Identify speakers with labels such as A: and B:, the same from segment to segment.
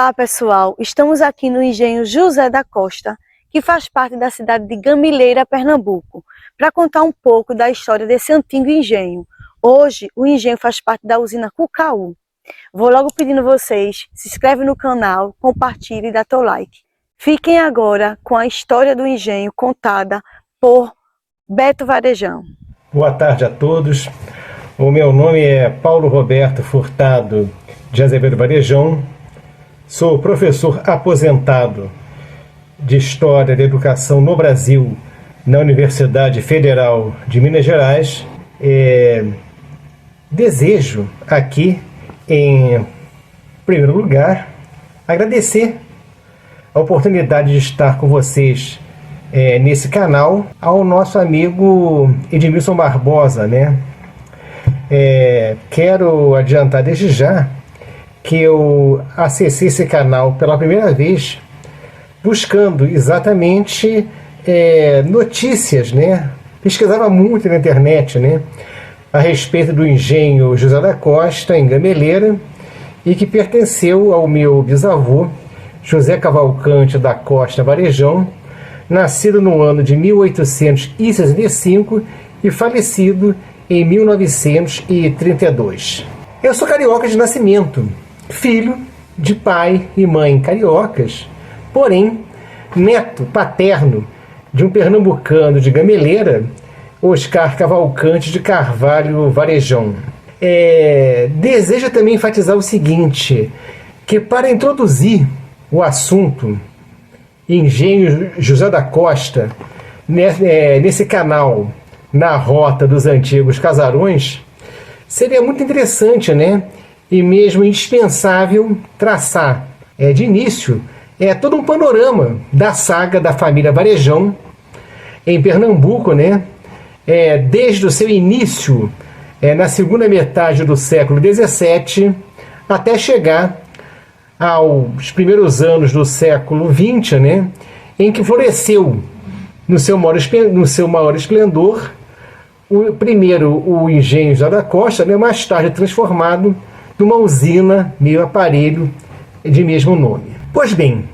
A: Olá pessoal, estamos aqui no engenho José da Costa, que faz parte da cidade de Gameleira, Pernambuco, para contar um pouco da história desse antigo engenho. Hoje o engenho faz parte da usina Cucaú. Vou logo pedindo vocês, se inscreve no canal, compartilhe e dá teu like. Fiquem agora com a história do engenho contada por Beto Varejão.
B: Boa tarde a todos, o meu nome é Paulo Roberto Furtado de Azevedo Varejão. Sou professor aposentado de História da Educação no Brasil, na Universidade Federal de Minas Gerais. Desejo aqui, em primeiro lugar, agradecer a oportunidade de estar com vocês nesse canal, ao nosso amigo Edmilson Barbosa, né? Quero adiantar desde já que eu acessei esse canal pela primeira vez buscando exatamente notícias, né? Pesquisava muito na internet, né? A respeito do engenho José da Costa, em Gameleira, e que pertenceu ao meu bisavô, José Cavalcante da Costa Varejão, nascido no ano de 1865 e falecido em 1932. Eu sou carioca de nascimento, filho de pai e mãe cariocas, porém neto paterno de um pernambucano de Gameleira, Oscar Cavalcante de Carvalho Varejão. Desejo também enfatizar o seguinte, que para introduzir o assunto engenho José da Costa nesse canal, na rota dos antigos casarões, seria muito interessante, né? E mesmo indispensável traçar de início todo um panorama da saga da família Varejão em Pernambuco, né? Desde o seu início na segunda metade do século XVII até chegar aos primeiros anos do século XX, né? Em que floresceu no seu maior esplendor o engenho José da Costa, né? Mais tarde transformado numa usina, meio aparelho de mesmo nome. Pois bem,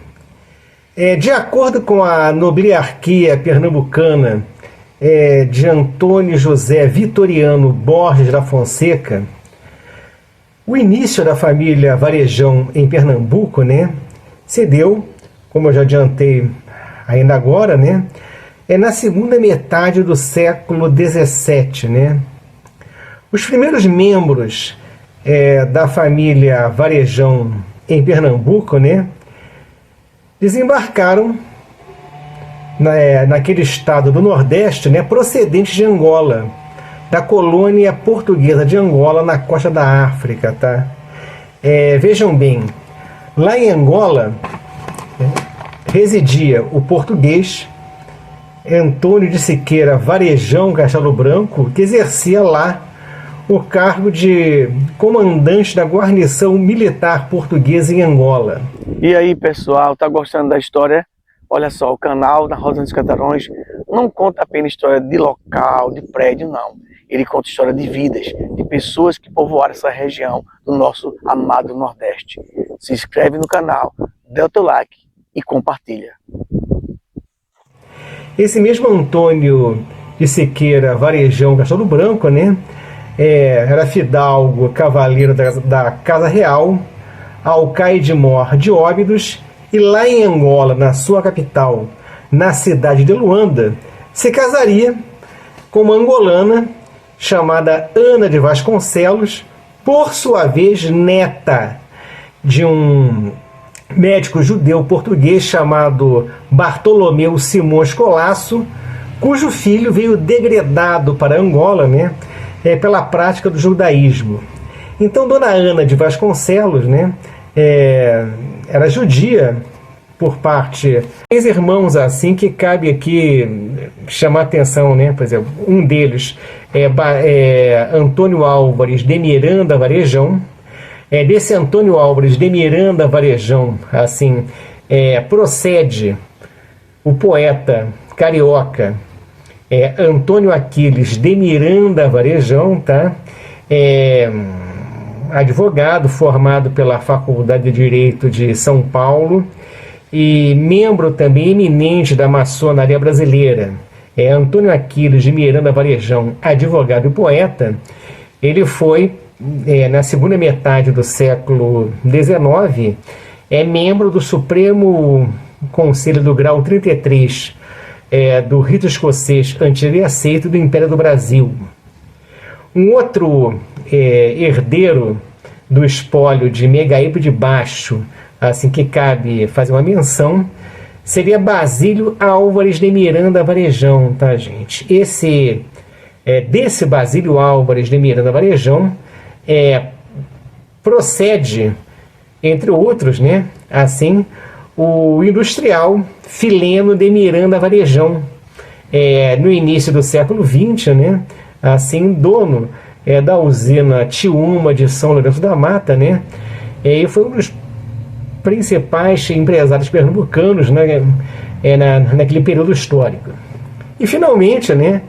B: de acordo com a nobiliarquia pernambucana de Antônio José Vitoriano Borges da Fonseca, o início da família Varejão em Pernambuco, né, se deu, como eu já adiantei ainda agora, né, na segunda metade do século XVII, né. Os primeiros membros da família Varejão em Pernambuco, né, desembarcaram naquele estado do Nordeste, né, procedentes de Angola, da colônia portuguesa de Angola, na costa da África, tá? Vejam bem, lá em Angola residia o português Antônio de Siqueira Varejão Castelo Branco, que exercia lá o cargo de comandante da guarnição militar portuguesa em Angola.
C: E aí, pessoal, tá gostando da história? Olha só, o canal da Rota dos Casarões não conta apenas história de local, de prédio, não. Ele conta história de vidas, de pessoas que povoaram essa região do nosso amado Nordeste. Se inscreve no canal, dê o teu like e compartilha.
B: Esse mesmo Antônio de Siqueira Varejão Castelo Branco, né, era fidalgo, cavaleiro da Casa Real, alcaide-mor de Óbidos, e lá em Angola, na sua capital, na cidade de Luanda, se casaria com uma angolana chamada Ana de Vasconcelos, por sua vez neta de um médico judeu português chamado Bartolomeu Simões Colasso, cujo filho veio degredado para Angola, né, pela prática do judaísmo. Então, Dona Ana de Vasconcelos, né, era judia por parte. 3 irmãos assim que cabe aqui chamar a atenção, né? Por exemplo, um deles é Antônio Álvares de Miranda Varejão. Desse Antônio Álvares de Miranda Varejão, assim, procede o poeta carioca Antônio Aquiles de Miranda Varejão, tá? advogado formado pela Faculdade de Direito de São Paulo e membro também eminente da maçonaria brasileira. Antônio Aquiles de Miranda Varejão, advogado e poeta, ele foi, na segunda metade do século XIX, membro do Supremo Conselho do Grau 33 do rito escocês antigo e aceito do Império do Brasil. Um outro herdeiro do espólio de Megaíbe de Baixo, assim que cabe fazer uma menção, seria Basílio Álvares de Miranda Varejão, tá, gente? Desse Basílio Álvares de Miranda Varejão procede, entre outros, né, assim, o industrial Fileno de Miranda Varejão, no início do século XX, né, assim, dono da usina Tiúma de São Lourenço da Mata, né, e foi um dos principais empresários pernambucanos, né, naquele período histórico. E finalmente, né,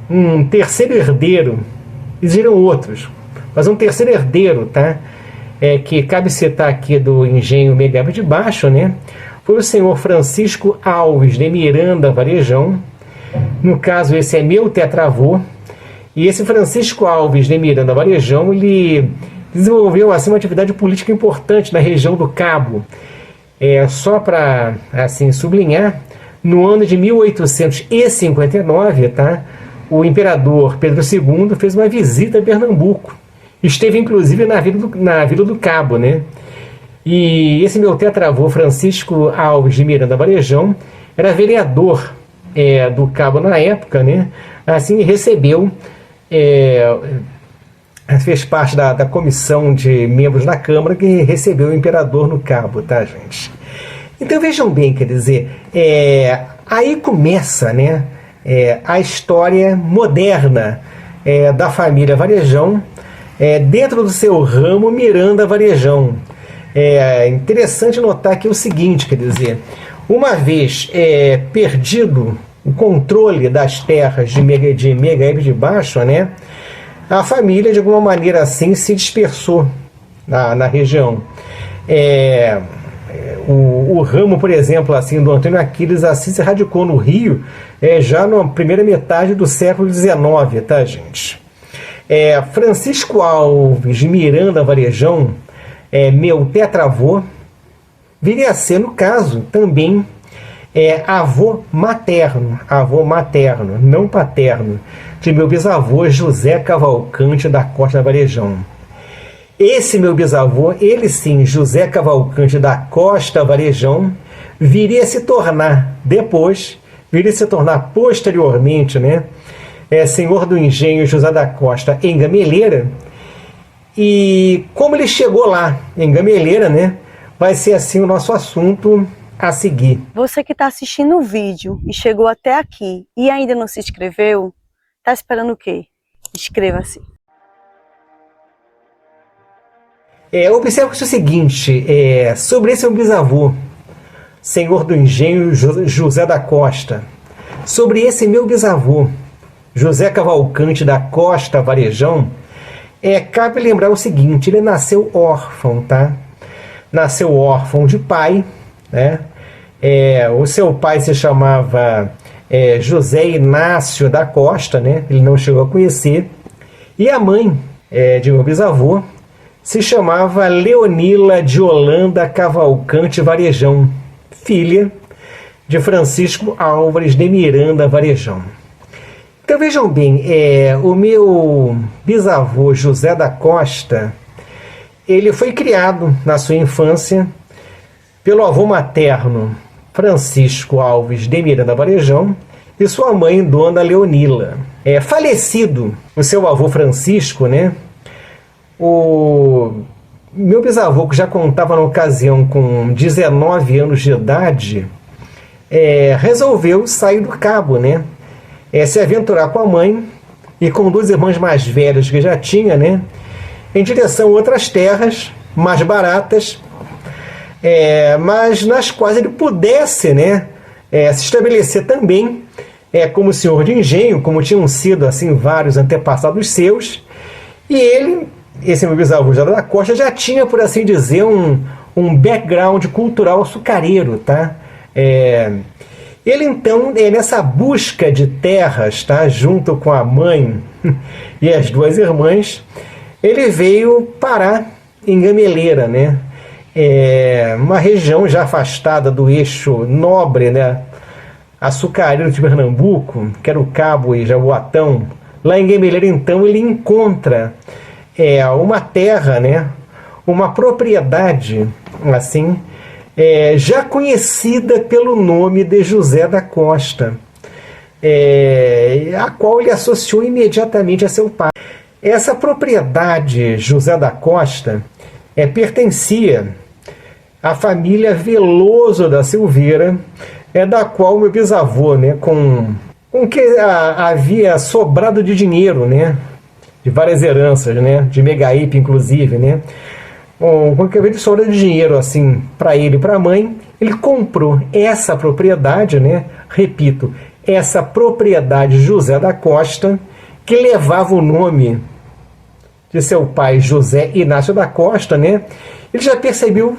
B: um terceiro herdeiro, existiram outros, mas um terceiro herdeiro, tá, que cabe citar aqui do engenho Megaíbe de Baixo, né, foi o senhor Francisco Alves de Miranda Varejão. No caso, esse é meu tetravô, e esse Francisco Alves de Miranda Varejão, ele desenvolveu assim, uma atividade política importante na região do Cabo. Só para assim, sublinhar, no ano de 1859, tá, o imperador Pedro II fez uma visita a Pernambuco. Esteve, inclusive, na Vila do Cabo, né? E esse meu tetravô, Francisco Alves de Miranda Varejão, era vereador do Cabo na época, né? Assim, recebeu, fez parte da comissão de membros da Câmara que recebeu o imperador no Cabo, tá, gente? Então, vejam bem, quer dizer, aí começa, né, a história moderna da família Varejão, dentro do seu ramo Miranda Varejão. Interessante notar que é o seguinte, quer dizer, uma vez perdido o controle das terras de Megaíbe de Baixo, né, a família, de alguma maneira assim, se dispersou na região. O ramo, por exemplo, assim, do Antônio Aquiles assim, se radicou no Rio já na primeira metade do século XIX, tá, gente? Francisco Alves de Miranda Varejão, meu tetravô, viria a ser, no caso, também avô materno, não paterno, de meu bisavô José Cavalcante da Costa Varejão. Esse meu bisavô, ele sim, José Cavalcante da Costa Varejão, viria a se tornar posteriormente, né, senhor do engenho José da Costa em Gameleira. E como ele chegou lá em Gameleira, né, vai ser assim o nosso assunto a seguir.
A: Você que está assistindo o vídeo e chegou até aqui e ainda não se inscreveu, está esperando o quê? Inscreva-se.
B: Observe o seguinte, sobre esse meu bisavô, senhor do engenho José da Costa, sobre esse meu bisavô, José Cavalcante da Costa Varejão, cabe lembrar o seguinte, ele nasceu órfão, tá? Nasceu órfão de pai, né? O seu pai se chamava José Inácio da Costa, né? Ele não chegou a conhecer. E a mãe de meu bisavô se chamava Leonila de Holanda Cavalcante Varejão, filha de Francisco Álvares de Miranda Varejão. Então vejam bem, o meu bisavô José da Costa, ele foi criado na sua infância pelo avô materno Francisco Alves de Miranda Varejão e sua mãe, Dona Leonila. Falecido o seu avô Francisco, né? O meu bisavô, que já contava na ocasião com 19 anos de idade, resolveu sair do Cabo, né? Se aventurar com a mãe e com duas irmãs mais velhas que já tinha, né? Em direção a outras terras mais baratas, mas nas quais ele pudesse, né, se estabelecer também como senhor de engenho, como tinham sido assim vários antepassados seus, e ele esse meu bisavô José da Costa já tinha, por assim dizer, um background cultural açucareiro, tá? Ele então, nessa busca de terras, tá, junto com a mãe e as duas irmãs, ele veio parar em Gameleira, né? Uma região já afastada do eixo nobre, né, açucareiro de Pernambuco, que era o Cabo e Jaboatão. Lá em Gameleira, então, ele encontra uma terra, né, uma propriedade, assim, já conhecida pelo nome de José da Costa, a qual ele associou imediatamente a seu pai. Essa propriedade, José da Costa, pertencia à família Veloso da Silveira, da qual meu bisavô, né, com que havia sobrado de dinheiro, né, de várias heranças, né, de Megaípe, inclusive, né, com que havia de sobra de dinheiro, assim, para ele e para a mãe, ele comprou essa propriedade, né, repito, essa propriedade José da Costa, que levava o nome de seu pai José Inácio da Costa, né? Ele já percebeu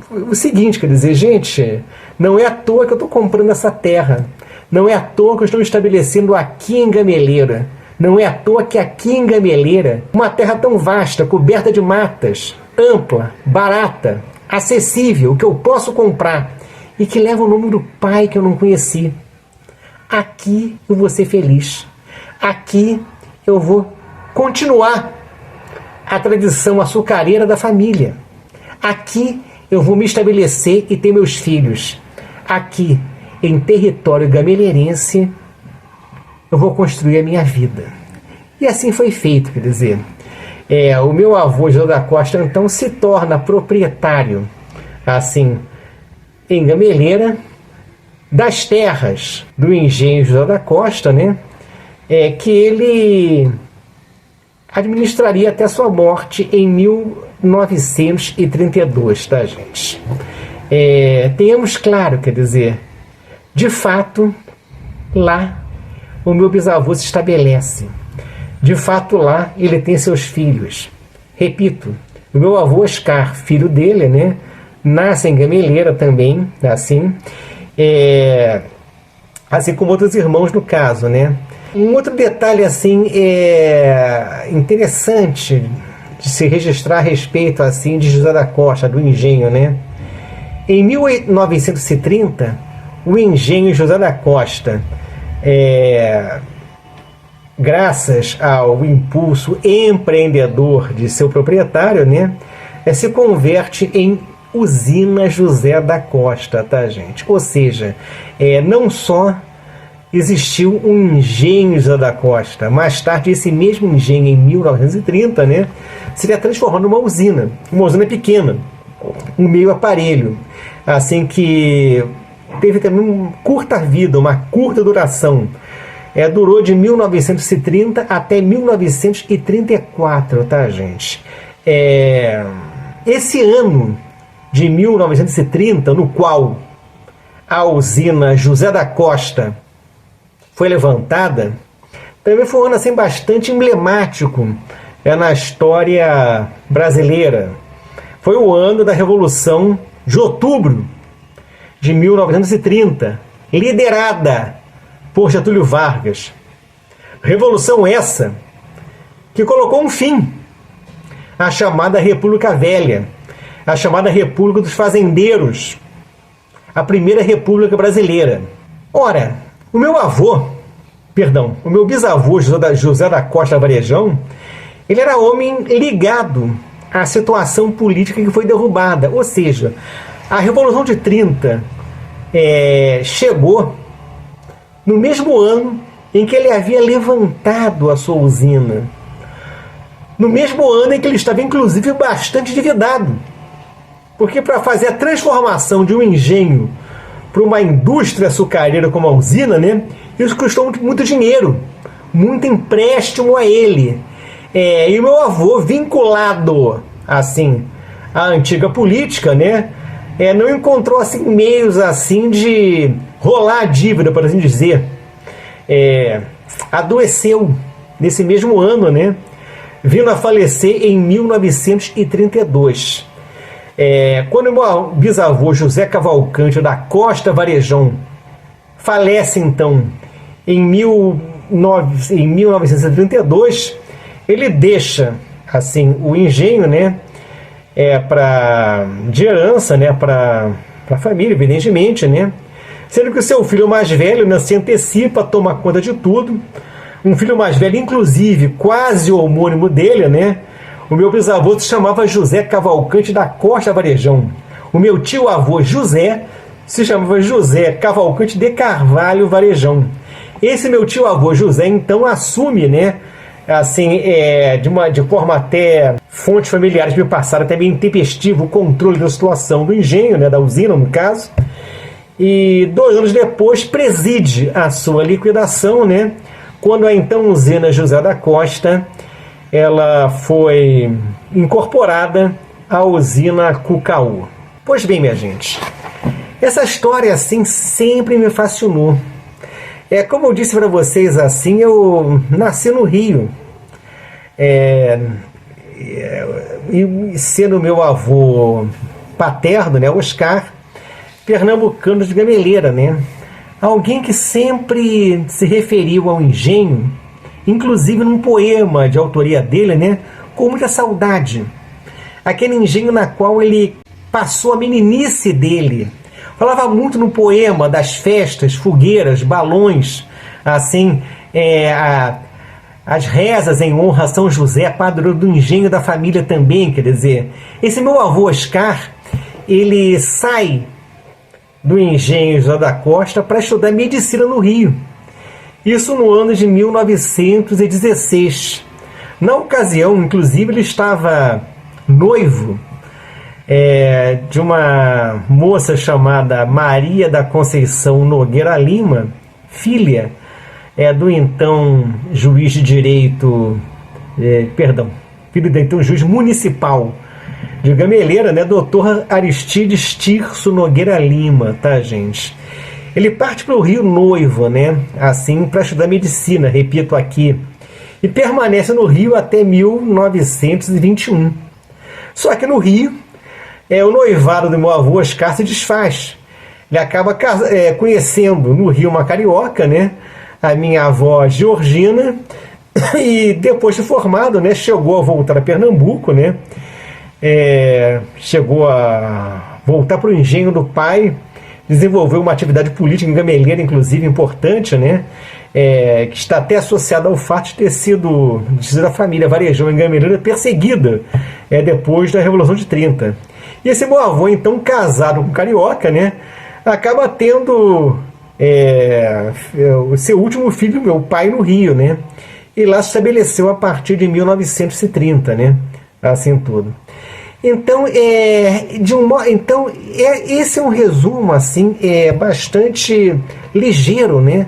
B: o seguinte, quer dizer, gente, não é à toa que eu estou comprando essa terra, não é à toa que eu estou me estabelecendo aqui em Gameleira, não é à toa que aqui em Gameleira, uma terra tão vasta, coberta de matas, ampla, barata, acessível, que eu posso comprar e que leva o nome do pai que eu não conheci. Aqui eu vou ser feliz, aqui eu vou continuar a tradição açucareira da família. Aqui eu vou me estabelecer e ter meus filhos. Aqui, em território gameleirense, eu vou construir a minha vida. E assim foi feito, quer dizer. O meu avô José da Costa, então, se torna proprietário, assim, em Gameleira, das terras do engenho José da Costa, né? Que ele administraria até sua morte em 1932, tá, gente? Tenhamos claro, quer dizer, de fato, lá o meu bisavô se estabelece. De fato, lá ele tem seus filhos. Repito, o meu avô Oscar, filho dele, né, nasce em Gameleira também, assim, assim como outros irmãos no caso, né? Um outro detalhe assim interessante de se registrar a respeito assim de José da Costa, do engenho, né? Em 1930, o engenho José da Costa, graças ao impulso empreendedor de seu proprietário, né, se converte em usina José da Costa, tá, gente? Ou seja, não só existiu um engenho José da Costa, mais tarde esse mesmo engenho, em 1930, né, seria transformado numa usina pequena, um meio aparelho, assim, que teve também uma curta vida, uma curta duração. Durou de 1930 até 1934, tá, gente? Esse ano de 1930, no qual a usina José da Costa foi levantada, também foi um ano assim, bastante emblemático na história brasileira. Foi o ano da Revolução de Outubro de 1930, liderada por Getúlio Vargas. Revolução essa que colocou um fim à chamada República Velha, a chamada República dos Fazendeiros, a primeira República Brasileira. Ora, o meu bisavô José da Costa Varejão, ele era homem ligado à situação política que foi derrubada, ou seja, a Revolução de 30 chegou no mesmo ano em que ele havia levantado a sua usina, no mesmo ano em que ele estava inclusive bastante endividado, porque para fazer a transformação de um engenho para uma indústria açucareira como a usina, né, isso custou muito dinheiro, muito empréstimo a ele. E o meu avô, vinculado assim à antiga política, né, não encontrou assim meios assim de rolar a dívida, por assim dizer. Adoeceu nesse mesmo ano, né, vindo a falecer em 1932. Quando meu bisavô José Cavalcante da Costa Varejão falece, então, em 1932, ele deixa assim o engenho, né, de herança, né, para a família, evidentemente, né, sendo que o seu filho mais velho, né, se antecipa a tomar conta de tudo. Um filho mais velho, inclusive, quase homônimo dele, né? O meu bisavô se chamava José Cavalcante da Costa Varejão. O meu tio-avô José se chamava José Cavalcante de Carvalho Varejão. Esse meu tio-avô José, então, assume, né? Assim, de forma até fontes familiares me passaram até bem intempestivo o controle da situação do engenho, né? Da usina, no caso. E 2 anos depois preside a sua liquidação, né? Quando a então usina José da Costa, ela foi incorporada à usina Cucaú. Pois bem, minha gente, essa história assim sempre me fascinou. Como eu disse para vocês, assim, eu nasci no Rio. E sendo meu avô paterno, né, Oscar, pernambucano de Gameleira, né? Alguém que sempre se referiu ao engenho, inclusive num poema de autoria dele, né, com muita saudade. Aquele engenho na qual ele passou a meninice dele. Falava muito no poema das festas, fogueiras, balões, assim, as rezas em honra a São José, padroeiro do engenho da família também, quer dizer. Esse meu avô Oscar, ele sai do engenho José da Costa para estudar medicina no Rio. Isso no ano de 1916. Na ocasião, inclusive, ele estava noivo de uma moça chamada Maria da Conceição Nogueira Lima, filha do então juiz de direito, filho do então juiz municipal de Gameleira, né, doutor Aristides Tirso Nogueira Lima, tá, gente? Ele parte para o Rio noivo, né, assim, para estudar medicina, repito aqui, e permanece no Rio até 1921. Só que no Rio, o noivado do meu avô Oscar se desfaz. Ele acaba conhecendo no Rio uma carioca, né, a minha avó Georgina, e depois de formado, né, chegou a voltar a Pernambuco, né, chegou a voltar para o engenho do pai, desenvolveu uma atividade política em Gameleira, inclusive importante, né? Que está até associada ao fato de ter sido a família Varejão em Gameleira perseguida depois da Revolução de 30. E esse meu avô, então, casado com carioca, né, acaba tendo o seu último filho, meu pai, no Rio, né? E lá se estabeleceu a partir de 1930, né? Assim tudo. Então, esse é um resumo assim, bastante ligeiro, né?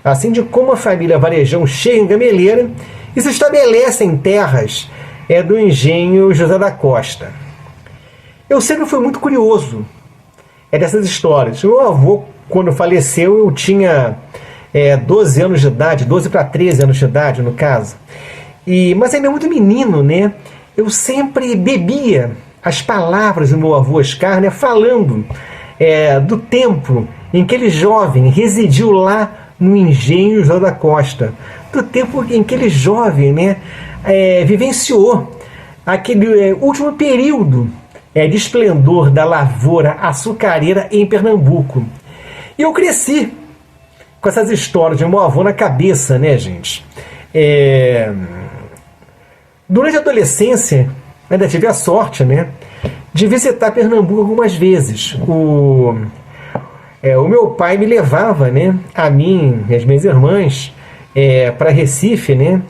B: Assim, de como a família Varejão chega em Gameleira e se estabelece em terras do engenho José da Costa. Eu sempre fui muito curioso dessas histórias. Meu avô, quando faleceu, eu tinha 12 anos de idade, 12 para 13 anos de idade, no caso. Mas ainda muito menino, né? Eu sempre bebia as palavras do meu avô Oscar, né, falando do tempo em que ele jovem residiu lá no engenho José da Costa, do tempo em que ele jovem, né, vivenciou aquele último período de esplendor da lavoura açucareira em Pernambuco. E eu cresci com essas histórias de meu avô na cabeça, né, gente? Durante a adolescência, ainda tive a sorte, né, de visitar Pernambuco algumas vezes. O meu pai me levava, né, a mim e as minhas irmãs para Recife, né,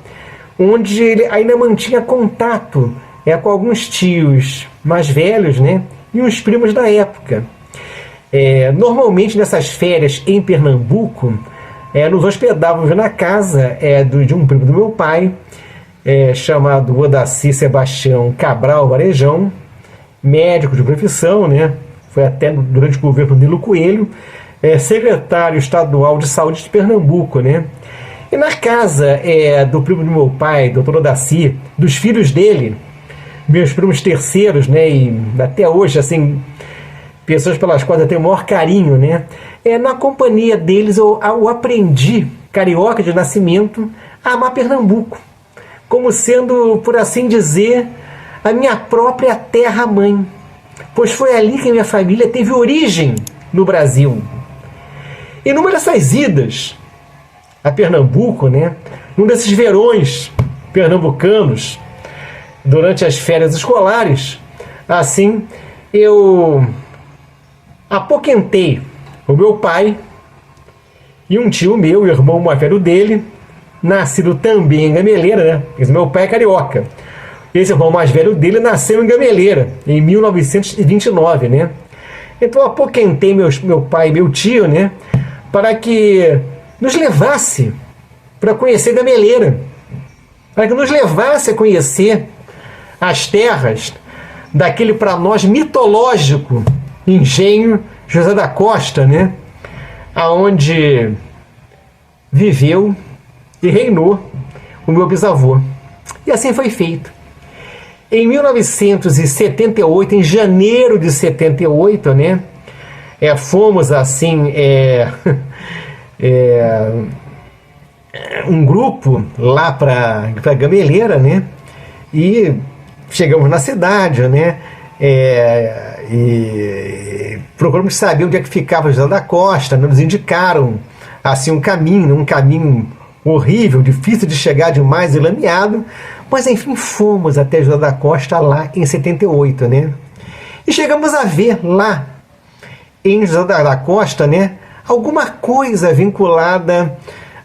B: onde ele ainda mantinha contato com alguns tios mais velhos, né, e uns primos da época. Normalmente nessas férias em Pernambuco, nos hospedávamos na casa de um primo do meu pai, chamado Odaci Sebastião Cabral Varejão, médico de profissão, né? Foi até durante o governo Nilo Coelho, secretário estadual de saúde de Pernambuco, né? E na casa do primo do meu pai, doutor Odaci, dos filhos dele, meus primos terceiros, né, e até hoje, assim, pessoas pelas quais eu tenho o maior carinho, né, na companhia deles eu aprendi, carioca de nascimento, a amar Pernambuco, como sendo, por assim dizer, a minha própria terra-mãe, pois foi ali que a minha família teve origem no Brasil. E numa dessas idas a Pernambuco, né, num desses verões pernambucanos, durante as férias escolares, assim, eu apoquentei o meu pai e um tio meu, o irmão mais velho dele, nascido também em Gameleira, né? Esse meu pai é carioca. Esse irmão mais velho dele nasceu em Gameleira, em 1929, né? Então eu apoquentei meu pai e meu tio, né, para que nos levasse para conhecer Gameleira, para que nos levasse a conhecer as terras daquele para nós mitológico engenho José da Costa, né, aonde viveu e reinou o meu bisavô. E assim foi feito. Em 1978, em janeiro de 78, né, fomos assim, um grupo lá para Gameleira, né, e chegamos na cidade, né, e procuramos saber onde é que ficava José da Costa, né, nos indicaram assim um caminho horrível, difícil de chegar, demais, e lameado, mas enfim fomos até José da Costa lá em 78, né? E chegamos a ver lá em José da Costa, né, alguma coisa vinculada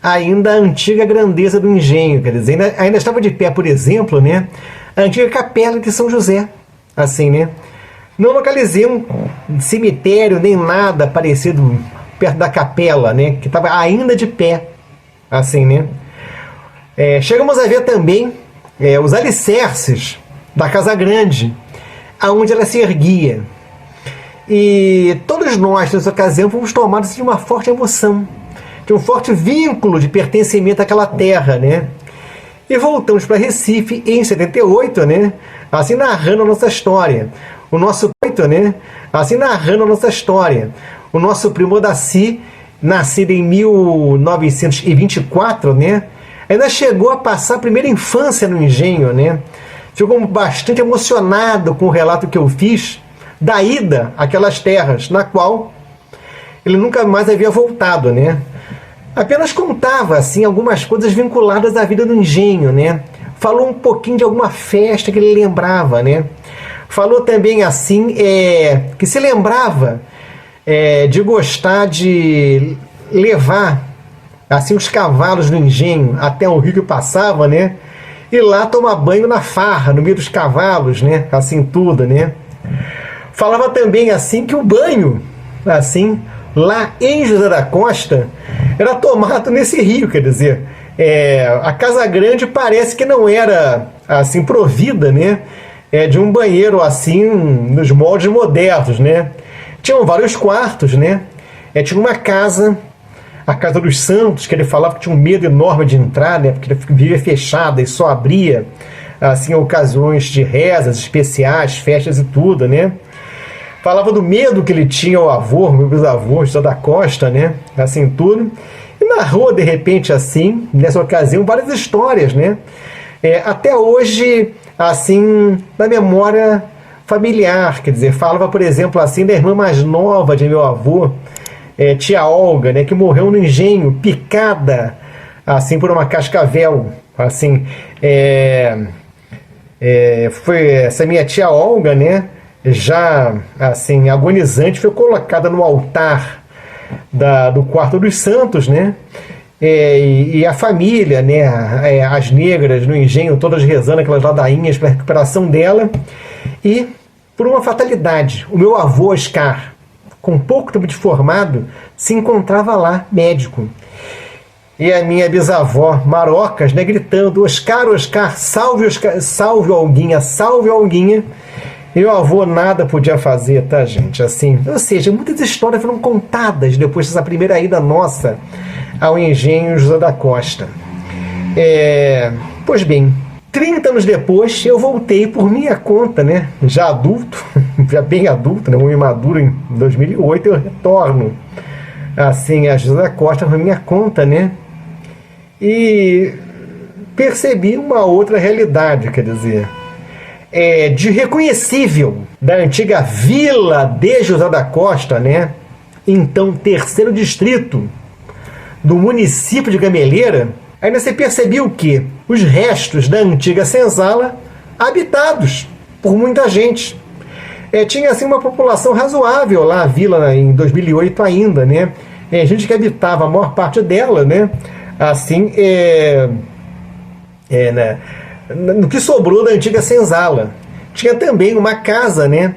B: ainda à antiga grandeza do engenho, quer dizer, ainda estava de pé, por exemplo, né, a antiga capela de São José, assim, né? Não localizei um cemitério nem nada parecido perto da capela, né, que estava ainda de pé, assim, né? Chegamos a ver também os alicerces da Casa Grande, aonde ela se erguia. E todos nós, nessa ocasião, fomos tomados de uma forte emoção, de um forte vínculo de pertencimento àquela terra, né? E voltamos para Recife em 78, né? Assim narrando a nossa história. O nosso primo Odaci, nascido em 1924, né, ainda chegou a passar a primeira infância no engenho, né? Ficou bastante emocionado com o relato que eu fiz da ida àquelas terras, na qual ele nunca mais havia voltado, né? Apenas contava assim algumas coisas vinculadas à vida do engenho, né? Falou um pouquinho de alguma festa que ele lembrava, né? Falou também assim que se lembrava de gostar de levar assim os cavalos do engenho até o rio que passava, né? E lá tomar banho na farra, no meio dos cavalos, né? Assim tudo, né? Falava também assim que o banho, assim, lá em José da Costa, era tomado nesse rio, quer dizer, a Casa Grande parece que não era assim provida, né? De um banheiro assim nos moldes modernos, né? Tinham vários quartos, né? Tinha uma casa, a Casa dos Santos, que ele falava que tinha um medo enorme de entrar, né? Porque ele vivia fechada e só abria assim em ocasiões de rezas especiais, festas e tudo, né? Falava do medo que ele tinha ao avô, meu bisavô, José da Costa, né? Assim tudo. E narrou, de repente, assim, nessa ocasião, várias histórias, né? Até hoje, assim, na memória familiar, quer dizer, falava, por exemplo, assim, da irmã mais nova de meu avô, tia Olga, né, que morreu no engenho, picada, assim, por uma cascavel, assim, foi essa minha tia Olga, né, já, assim, agonizante, foi colocada no altar do quarto dos santos, né, e a família, né, as negras no engenho, todas rezando aquelas ladainhas para a recuperação dela. E, por uma fatalidade, o meu avô Oscar, com pouco tempo de formado, se encontrava lá, médico. E a minha bisavó Marocas, né, gritando: Oscar, Oscar, salve Olguinha, salve Olguinha. E o avô nada podia fazer, tá, gente? Assim, ou seja, muitas histórias foram contadas depois dessa primeira ida nossa ao engenho José da Costa. Pois bem, 30 anos depois eu voltei por minha conta, né? Já adulto, já bem adulto, né? Muito maduro, em 2008 eu retorno assim a José da Costa por minha conta, né? E percebi uma outra realidade, quer dizer, de reconhecível da antiga vila de José da Costa, né? Então, terceiro distrito do município de Gameleira, ainda se percebeu que os restos da antiga senzala habitados por muita gente. Tinha assim uma população razoável lá, a vila em 2008 ainda, né? Gente que habitava a maior parte dela, né? Assim, né? No que sobrou da antiga senzala. Tinha também uma casa, né?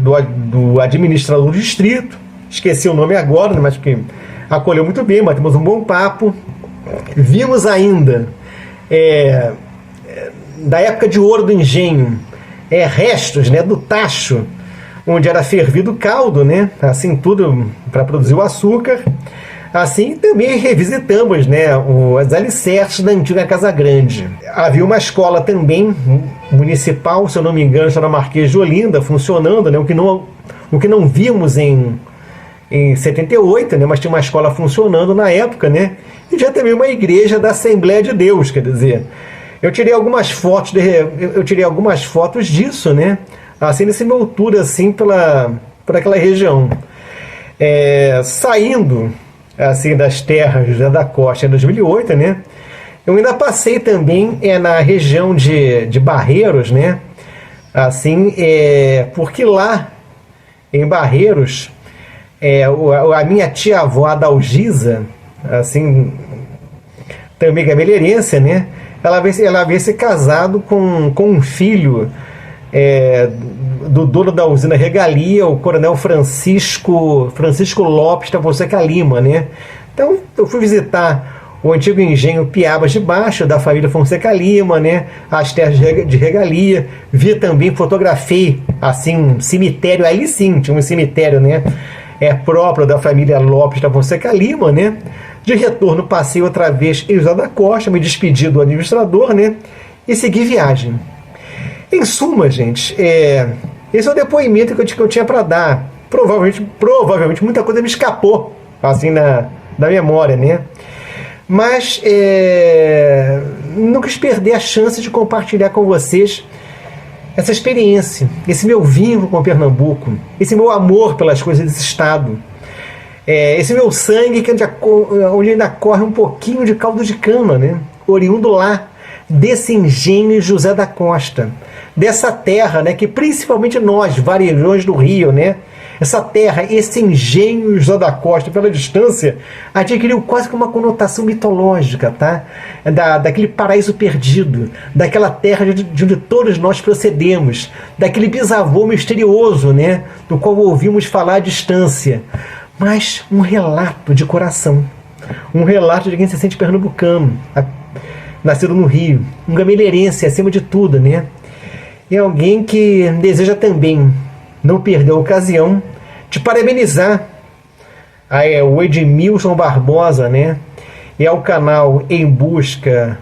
B: Do administrador do distrito, esqueci o nome agora, né? Mas que acolheu muito bem, batemos um bom papo. Vimos ainda, da época de ouro do engenho, restos, né, do tacho, onde era fervido o caldo, né, assim, tudo para produzir o açúcar. Assim, também revisitamos, né, os alicerces da antiga Casa Grande. Havia uma escola também municipal, se eu não me engano, era Marquês de Olinda, funcionando, né, o que não vimos em 78, né, mas tinha uma escola funcionando na época, né, e tinha também uma igreja da Assembleia de Deus, quer dizer, eu tirei algumas fotos disso, né, assim, nesse meu tour, assim, por aquela região. Saindo, assim, das terras de José da Costa em 2008, né, eu ainda passei também na região de Barreiros, né, assim, porque lá em Barreiros, a minha tia-avó Adalgisa, assim, também gameleirense, né? Ela havia se casado com um filho do dono da usina Regalia, o coronel Francisco Lopes da Fonseca Lima, né? Então, eu fui visitar o antigo engenho Piabas de Baixo, da família Fonseca Lima, né? As terras de Regalia. Vi também, fotografei, assim, um cemitério, ali sim, tinha um cemitério, né? Próprio da família Lopes da Fonseca Lima, né? De retorno, passei outra vez em José da Costa, me despedi do administrador, né? E segui viagem. Em suma, gente, esse é o depoimento que eu tinha para dar. Provavelmente muita coisa me escapou, assim, na memória, né? Mas não quis perder a chance de compartilhar com vocês essa experiência, esse meu vínculo com Pernambuco, esse meu amor pelas coisas desse estado, esse meu sangue onde ainda corre um pouquinho de caldo de cana, né? Oriundo lá desse engenho José da Costa, dessa terra, né, que principalmente nós, varejões do Rio, né, essa terra, esse engenho José da Costa, pela distância, adquiriu quase que uma conotação mitológica, tá? Daquele paraíso perdido, daquela terra de onde todos nós procedemos, daquele bisavô misterioso, né? Do qual ouvimos falar à distância. Mas um relato de coração, um relato de quem se sente pernambucano, nascido no Rio, um gameleirense acima de tudo, né? E alguém que deseja também não perder a ocasião de parabenizar o Edmilson Barbosa, né? E ao canal Em Busca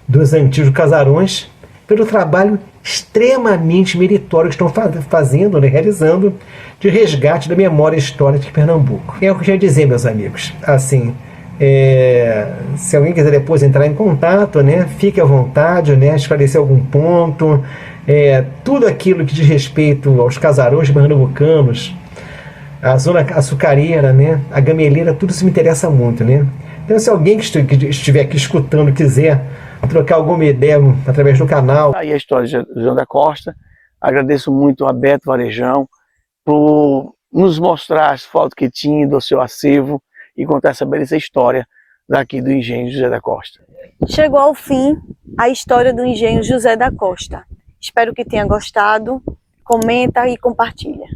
B: dos Antigos Casarões pelo trabalho extremamente meritório que estão fazendo, né? Realizando, de resgate da memória histórica de Pernambuco. É o que eu queria dizer, meus amigos. Assim, se alguém quiser depois entrar em contato, né? Fique à vontade, né? Esclarecer algum ponto. Tudo aquilo que diz respeito aos casarões pernambucanos, a zona açucareira, né, a gameleira, tudo isso me interessa muito, né? Então, se alguém que estiver aqui escutando quiser trocar alguma ideia através do canal.
C: Aí a história de José da Costa. Agradeço muito a Beto Varejão por nos mostrar as fotos que tinha do seu acervo e contar essa belíssima história daqui do engenho José da Costa. Chegou ao fim a história do engenho José da Costa. Espero que tenha gostado. Comenta e compartilha.